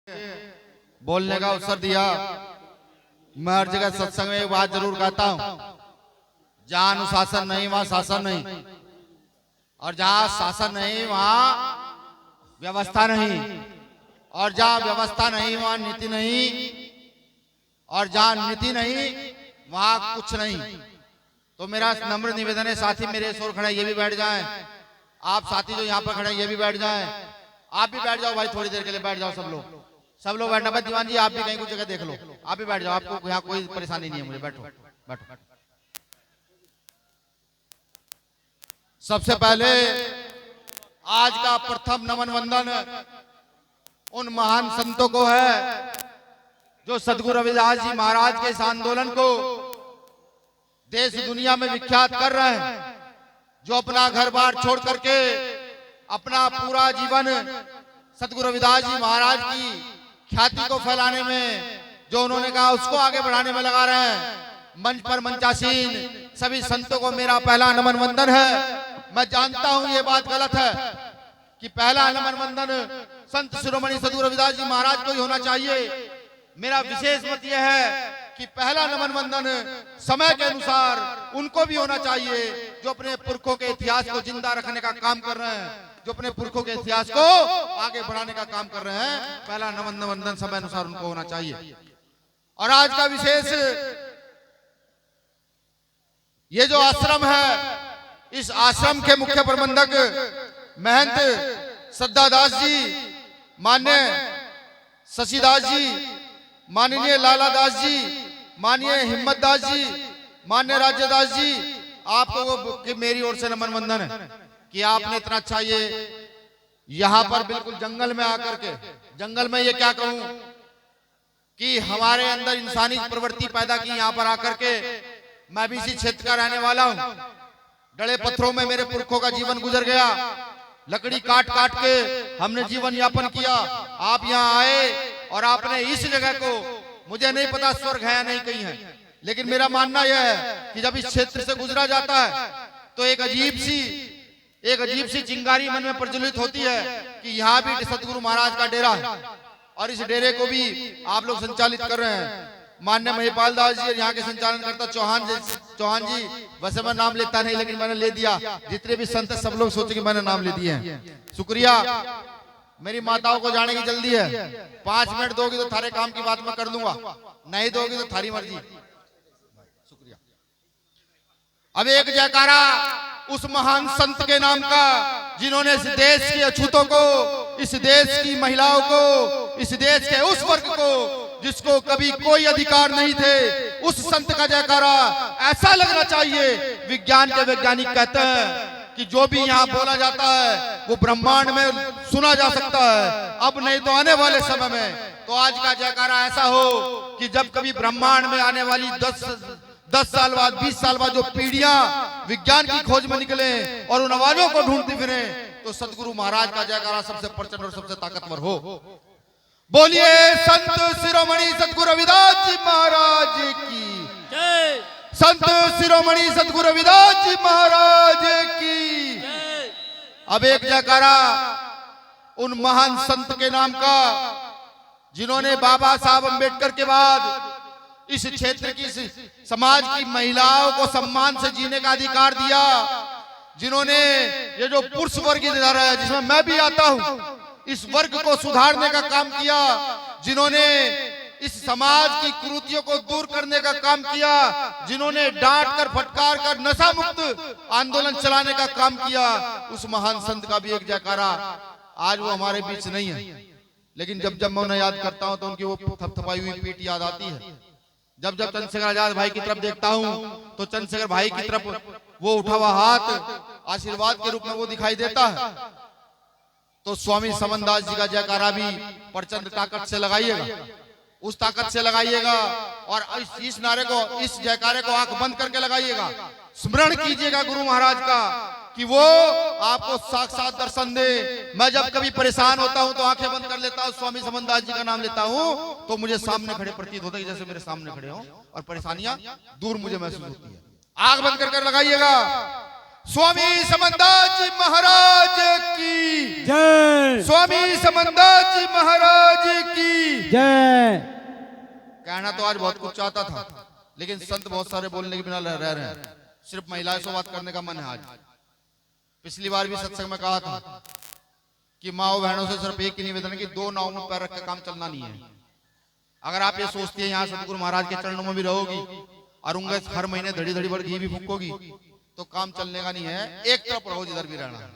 बोलने का अवसर दिया। मैं हर जगह सत्संग में एक बात जरूर कहता हूं, जहां अनुशासन नहीं वहां शासन नहीं, और जहां शासन नहीं वहां व्यवस्था नहीं, और जहां व्यवस्था नहीं वहां नीति नहीं, और जहां नीति नहीं वहां कुछ नहीं। तो मेरा नम्र निवेदन है, साथी मेरे इस ओर खड़े ये भी बैठ जाएं, आप साथी जो यहाँ पर खड़े ये भी बैठ जाएं, आप भी बैठ जाओ भाई, थोड़ी देर के लिए बैठ जाओ सब लोग बैठना। भाई दीवान जी आप भी कहीं कुछ जगह देख लो, आप भी बैठ जाओ, आपको यहाँ कोई परेशानी नहीं है, मुझे बैठो बैठो। सबसे पहले आज का प्रथम नमन वंदन उन महान संतों को है जो सदगुरु रविदास जी महाराज के इस आंदोलन को देश दुनिया में विख्यात कर रहे हैं, जो अपना घर बार छोड़ करके अपना पूरा जीवन सदगुरु रविदास जी महाराज की ख्याति को फैलाने में, जो उन्होंने कहा उसको आगे बढ़ाने में लगा रहे हैं। मंच पर मंचासीन सभी संतों को मेरा पहला नमन वंदन है। मैं जानता हूं ये बात गलत है कि पहला नमन वंदन संत शिरोमणि सदगुरु रविदास जी महाराज को ही होना चाहिए। मेरा विशेष मत यह है कि पहला नमन वंदन समय के अनुसार उनको भी होना चाहिए जो अपने पुरखों के इतिहास को जिंदा रखने का काम कर रहे हैं, जो अपने पुरखों के इतिहास को आगे बढ़ाने का काम कर रहे हैं। पहला नमन वंदन समय अनुसार उनको होना चाहिए। और आज का विशेष ये जो आश्रम है, इस आश्रम के मुख्य प्रबंधक महंत श्रद्धादास जी, मान्य शशिदास जी, माननीय लाला दास जी, माननीय हिम्मत दास जी, मान्य राज्यदास जी, आपको मेरी ओर से नमन वंदन है कि आपने इतना अच्छा ये यहाँ पर बिल्कुल जंगल में आकर के, जंगल में ये क्या कहूं कि हमारे अंदर इंसानी प्रवृत्ति पैदा की, यहाँ पर आकर के मैं भी इसी क्षेत्र का रहने वाला हूं। डले पत्थरों में मेरे पुरखों का जीवन गुजर गया, लकड़ी काट काट के हमने जीवन यापन किया। आप यहाँ आए और आपने इस जगह को, मुझे नहीं पता स्वर्ग है या नहीं कहीं है, लेकिन मेरा मानना यह है कि जब इस क्षेत्र से गुजरा जाता है तो एक अजीब सी चिंगारी मन में प्रज्वलित होती है कि यहाँ भी सतगुरु महाराज का डेरा है, और इस डेरे को भी आप लोग संचालित कर रहे हैं। मान्य महिपाल दास जी यहाँ के संचालन करता चौहान जी, वैसे मैं नाम लेता नहीं लेकिन मैंने ले दिया। जितने भी संत सब लोग सोचे कि मैंने नाम ले दिए हैं, शुक्रिया। मेरी माताओं को जाने की जल्दी है, 5 मिनट दोगी तो थारे काम की बात मैं कर दूंगा, नहीं दोगी तो थारी मर्जी। शुक्रिया। अब एक जयकारा उस महान संत के नाम का जिन्होंने इस देश के अछूतों को, इस देश की महिलाओं को, इस देश के उस वर्ग को जिसको कभी कोई अधिकार नहीं थे, उस संत का जयकारा ऐसा लगना चाहिए। विज्ञान के वैज्ञानिक कहते हैं कि जो भी यहाँ बोला जाता है वो ब्रह्मांड में सुना जा सकता है, अब नहीं तो आने वाले समय में। तो आज का जयकारा ऐसा हो कि जब कभी ब्रह्मांड में आने वाली 10 साल बाद, 20 साल बाद जो पीढ़ियां विज्ञान की खोज में निकले और उन आवाजों को ढूंढती फिरे, तो सतगुरु महाराज का जयकारा सबसे प्रचंड और सबसे ताकतवर हो। बोलिए संत शिरोमणि सतगुरु रविदास जी महाराज की जय। संत शिरोमणि सतगुरु रविदास जी महाराज की जय। अब एक जयकारा उन महान संत के नाम का जिन्होंने बाबा साहब अम्बेडकर के बाद इस क्षेत्र की, समाज की महिलाओं को सम्मान से जीने का अधिकार दिया, जिन्होंने ये जो पुरुष वर्ग इधर है जिसमें मैं भी आता हूं, इस वर्ग को सुधारने का काम किया, जिन्होंने इस समाज की कुरीतियों को दूर करने का काम किया, जिन्होंने डांट कर फटकार कर नशा मुक्त आंदोलन चलाने का काम किया, उस महान संत का भी एक जयकारा। आज वो हमारे बीच नहीं है, लेकिन जब जब मैं उन्हें याद करता हूं तो उनकी वो थपथपाई हुई पीठ याद आती है। जब जब चंद्रशेखर आजाद भाई की तरफ देखता हूं तो चंद्रशेखर भाई की तरफ वो उठा हुआ हाथ आशीर्वाद के रूप में वो दिखाई देता है। तो स्वामी समनदास जी का जयकारा भी प्रचंड ताकत से लगाइएगा, उस ताकत से लगाइएगा, और इस नारे को, इस जयकारे को आंख बंद करके लगाइएगा। स्मरण कीजिएगा गुरु महाराज का कि वो आपको साक्षात दर्शन दे। मैं जब कभी परेशान होता हूं तो आंखें बंद कर लेता हूं, स्वामी समनदास जी का नाम लेता हूं तो मुझे सामने खड़े प्रतीत होता है, जैसे मेरे सामने खड़े हो, और परेशानियां दूर मुझे महसूस होती है। आंख बंद करके लगाइएगा। स्वामी समनदास जी महाराज की जय। स्वामी समनदास जी महाराज की जय। कहना तो आज बहुत कुछ चाहता था, लेकिन संत बहुत सारे बोलने के बिना रह रहे हैं। सिर्फ महिलाएं से बात करने का मन है आज। पिछली बार भी सत्संग में कहा था कि माओ बहनों से सिर्फ एक ही निवेदन है कि दो नाव में पैर रख के काम चलना नहीं है। अगर आप ये सोचती है यहाँ सतगुरु महाराज के चरणों में भी रहोगी और उनके हर महीने धड़ी धड़ी भर घी भी फूकोगी तो काम चलने का नहीं है। एक तरफ रहो जिधर भी रहना है,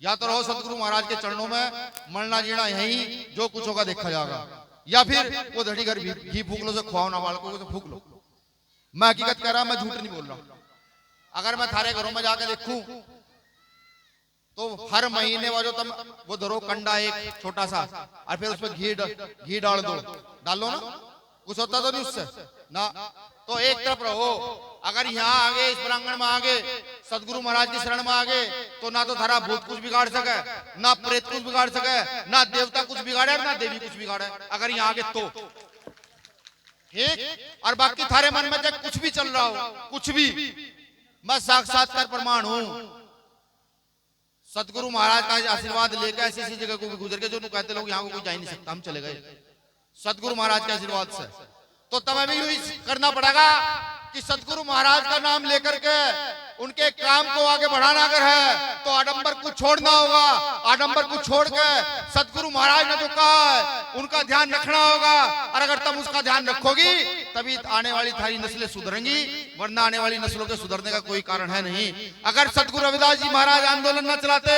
या तो रहो सतगुरु महाराज के चरणों में, मरना जीना यही, जो कुछ होगा देखा जाएगा, या फिर वो धड़ी घर घी फूक लो, से खुआओ ना बालकों को तो फूक लो। मैं हकीकत कह रहा, मैं झूठ नहीं बोल रहा। अगर मैं थारे घरों में जाकर देखूं तो हर महीने वो धरो कंडा एक छोटा सा और फिर उसमें घी डाल दो, डालो ना, कुछ होता तो नहीं उससे ना। तो एक तरफ रहो। अगर यहाँ आगे इस प्रांगण में आगे सतगुरु महाराज की शरण में आगे तो ना तो थारा भूत कुछ बिगाड़ सके, ना प्रेत कुछ बिगाड़ सके, ना देवता कुछ बिगाड़े, ना देवी कुछ बिगाड़े। अगर यहाँ आगे तो ठीक, और बाकी थारे मन में जब कुछ भी चल रहा हो, कुछ भी, मैं साक्षात्कार प्रमाण हूं। सतगुरु महाराज का आशीर्वाद लेकर ऐसी ऐसी जगह को भी गुजर के जो कहते लोग यहाँ को कोई जा ही नहीं सकता, हम चले गए सतगुरु महाराज के आशीर्वाद से। तो तब हमें यूं करना पड़ेगा कि सतगुरु महाराज का नाम लेकर के उनके काम को आगे बढ़ाना अगर है तो आडंबर को छोड़ना होगा। आडंबर को छोड़ के सतगुरु महाराज ने जो कहा है उनका ध्यान रखना होगा। और अगर तुम उसका ध्यान रखोगी तभी आने वाली थारी नस्लें सुधरेंगी, वरना आने वाली नस्लों के सुधरने का कोई कारण है नहीं। अगर सतगुरु रविदास जी महाराज आंदोलन न चलाते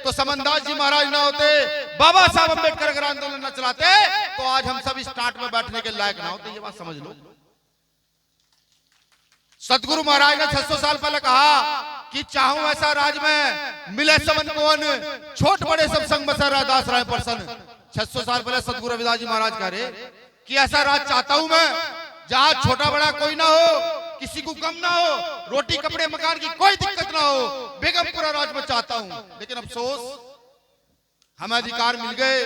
तो समनदास जी महाराज ना होते, बाबा साहब अम्बेडकर अगर आंदोलन न चलाते तो आज हम सब इस टाट में बैठने के लायक ना होते। ये बात समझ लो। सतगुरु महाराज ने 600 साल पहले कहा कि चाहूं ऐसा राज में मिले समन कौन, छोट बड़े सब संग बसा दास राय प्रसन्न। 600 साल पहले सतगुरु रविदास जी महाराज कह रहे कि ऐसा राज चाहता हूं मैं जहां छोटा बड़ा कोई ना हो, किसी को कम ना हो, रोटी कपड़े मकान की कोई दिक्कत ना हो, बेगमपुरा राज में चाहता हूं। लेकिन अफसोस हमें अधिकार मिल गए,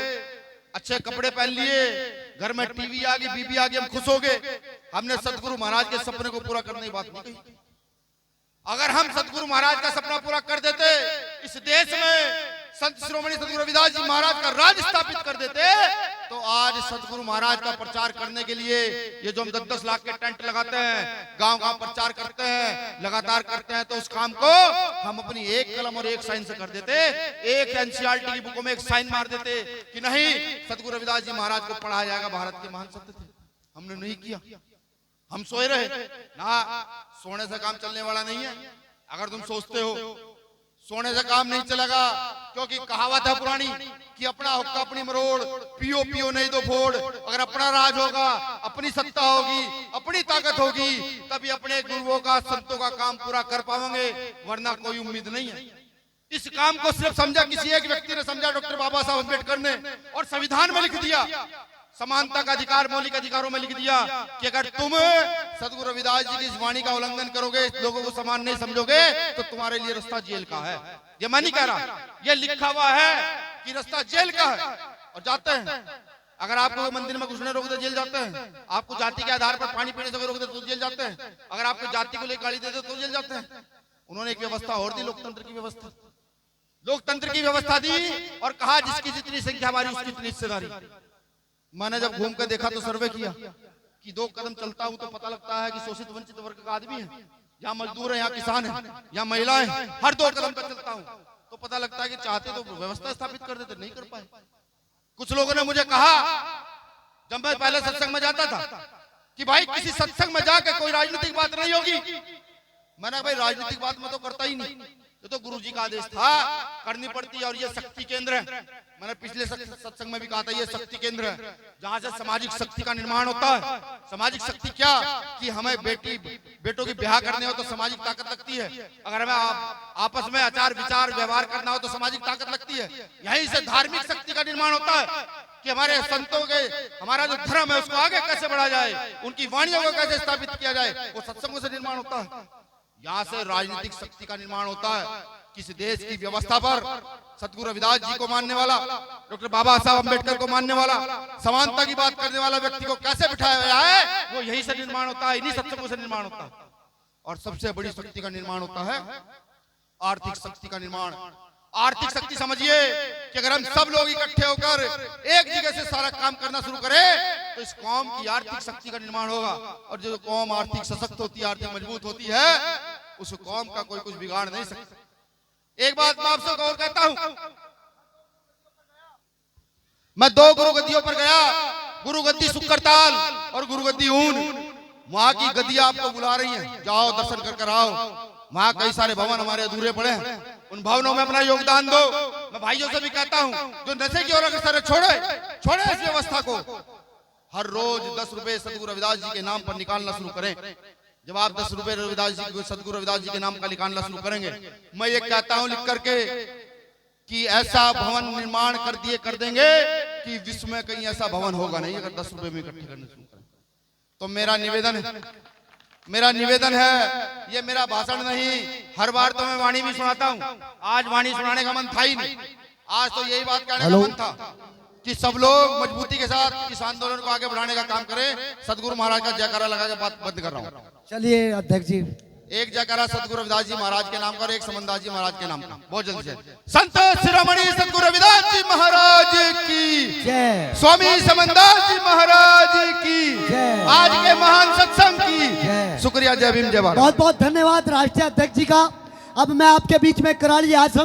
अच्छे कपड़े पहन लिए, घर में टीवी आ गई, बीबी आ गई, हम खुश हो गए। हमने सतगुरु महाराज के सपने को पूरा करने की बात नहीं कही। अगर हम सतगुरु महाराज का सपना पूरा कर देते, इस देश में संत शिरोमणि सतगुरु रविदास जी महाराज का राज स्थापित कर देते, तो आज सतगुरु महाराज का प्रचार करने के लिए ये जो हम 10-10 लाख के टेंट लगाते हैं, गांव-गांव प्रचार करते हैं, लगातार करते हैं, तो उस काम को हम अपनी एक कलम और एक साइन से कर देते। एक एनसीईआरटी की बुकों में एक साइन मार देते कि नहीं, सतगुरु रविदास जी महाराज को पढ़ाया जाएगा, भारत के महान संत थे। हमने नहीं किया, हम सोए रहे ना। सोने से काम चलने वाला नहीं है। अगर तुम सोचते हो सोने से काम नहीं चलेगा, क्योंकि कहावत है पुरानी कि अपना हुक्का अपनी मरोड़, पियो पियो नहीं तो फोड़। अगर अपना राज होगा, अपनी सत्ता होगी, अपनी ताकत होगी, तभी अपने गुरुओं का, संतों का काम पूरा कर पाएंगे, वरना कोई उम्मीद नहीं है। इस काम को सिर्फ समझा किसी एक व्यक्ति ने समझा, डॉक्टर बाबा साहब अम्बेडकर ने, और संविधान में लिख दिया, समानता का अधिकार, मौलिक अधिकारों में लिख दिया कि अगर तुम सतगुरु रविदास जी की इस वाणी का उल्लंघन करोगे, लोगों को समान नहीं समझोगे, तो तुम्हारे लिए रास्ता जेल का है। ये मैं नहीं कह रहा, ये लिखा हुआ है कि रास्ता जेल का है। और जाते हैं, अगर आपको मंदिर में घुसने रोक दे जेल जाते हैं, आपको जाति के आधार पर पानी पीने से रोक दे तो जेल जाते हैं, अगर आपको जाति को लेकर गाली दे दे तो जेल जाते हैं। उन्होंने एक व्यवस्था और दी, लोकतंत्र की व्यवस्था। लोकतंत्र की व्यवस्था दी और कहा जिसकी जितनी संख्या हमारी उसकी इतनी हिस्सेदारी। मैंने जब घूम कर देखा तो सर्वे किया कि 2 कदम चलता हूं तो पता लगता है कि शोषित वंचित वर्ग का आदमी है, यहाँ मजदूर है, यहाँ किसान है, यहाँ महिलाएं, हर 2 कदम पर चलता हूं तो पता लगता है कि चाहते तो व्यवस्था स्थापित कर देते, नहीं कर पाए। कुछ लोगों ने मुझे कहा जब मैं पहले सत्संग में जाता था कि भाई किसी सत्संग में जाकर कोई राजनीतिक बात नहीं होगी। मैंने भाई राजनीतिक बात में तो करता ही नहीं, ये तो गुरु जी का आदेश था, करनी पड़ती है। और ये शक्ति केंद्र है, मैंने पिछले सत्संग में भी कहा था, ये शक्ति केंद्र है जहां से सामाजिक शक्ति का निर्माण होता है। सामाजिक शक्ति क्या कि हमें बेटों की ब्याह करने हो तो सामाजिक ताकत लगती है, अगर हमें आपस में आचार विचार व्यवहार करना हो तो सामाजिक ताकत लगती है। यहीं से धार्मिक शक्ति का निर्माण होता है कि हमारे संतों के, हमारा जो धर्म है उसको आगे कैसे बढ़ाया जाए, उनकी वाणियों को कैसे स्थापित किया जाए, वो सत्संगों से निर्माण होता है। यहाँ से राजनीतिक शक्ति का निर्माण होता है। किसी देश की व्यवस्था पर सतगुरु रविदास जी को मानने वाला, डॉक्टर बाबा साहब अम्बेडकर को मानने वाला, समानता की बात करने वाला व्यक्ति को कैसे बिठाया गया है, वो यही से निर्माण होता है, इन्हीं सत्संगों से निर्माण होता है। और सबसे बड़ी शक्ति का निर्माण होता है आर्थिक शक्ति का निर्माण। आर्थिक शक्ति समझिए कि अगर हम सब लोग इकट्ठे होकर एक जगह से सारा काम करना शुरू करें तो इस कौम की आर्थिक शक्ति का निर्माण होगा। और जो कौम आर्थिक सशक्त होती है, आर्थिक मजबूत होती है, उस कौम का कोई कुछ बिगाड़ नहीं सकता। एक बात मैं आपसे और कहता हूं, मैं 2 गुरु गद्दियों पर गया, गुरु गद्दी सुक्करताल और गुरु गद्दी ऊन। वहां की गद्दियां आपको बुला रही हैं, जाओ दर्शन कर कर आओ। वहां कई सारे भवन हमारे अधूरे पड़े हैं, उन भवनों में अपना योगदान दो। मैं भाइयों से भी कहता हूं, जो नशे की ओर अग्रसर है, छोड़े इस व्यवस्था को। हर रोज 10 रुपए सदगुरु रविदास जी के नाम पर निकालना शुरू करें। जब आप 10 रुपए रविदास जी, सदगुरु रविदास जी के नाम का निकालना शुरू करेंगे, मैं ये कहता हूं लिख करके कि ऐसा भवन निर्माण कर देंगे कि विश्व में कहीं ऐसा भवन होगा नहीं, अगर 10 रुपए में इकट्ठे करने शुरू करें। तो मेरा निवेदन है, ये मेरा भाषण नहीं, हर बार तो मैं वाणी भी सुनाता हूं, आज वाणी सुनाने का मन था ही नहीं। आज तो यही बात कहने का मन था कि सब लोग मजबूती के साथ इस आंदोलन को आगे बढ़ाने का काम करें। सदगुरु महाराज का जयकारा लगा के बात बंद कर रहा हूं। चलिए अध्यक्ष जी, एक जयकारा सदगुरु रविदास जी महाराज के नाम का और एक समनदास जी महाराज के नाम का, बहुत जल्दी से। संत शिरोमणि सदगुरु रविदास जी महाराज की जय, स्वामी समनदास जी महाराज की जय, आज के महान सत्संग की जय। शुक्रिया। जय भीम, जय भारत। बहुत बहुत धन्यवाद राष्ट्रीय अध्यक्ष जी का। अब मैं आपके बीच में कराली आश्रम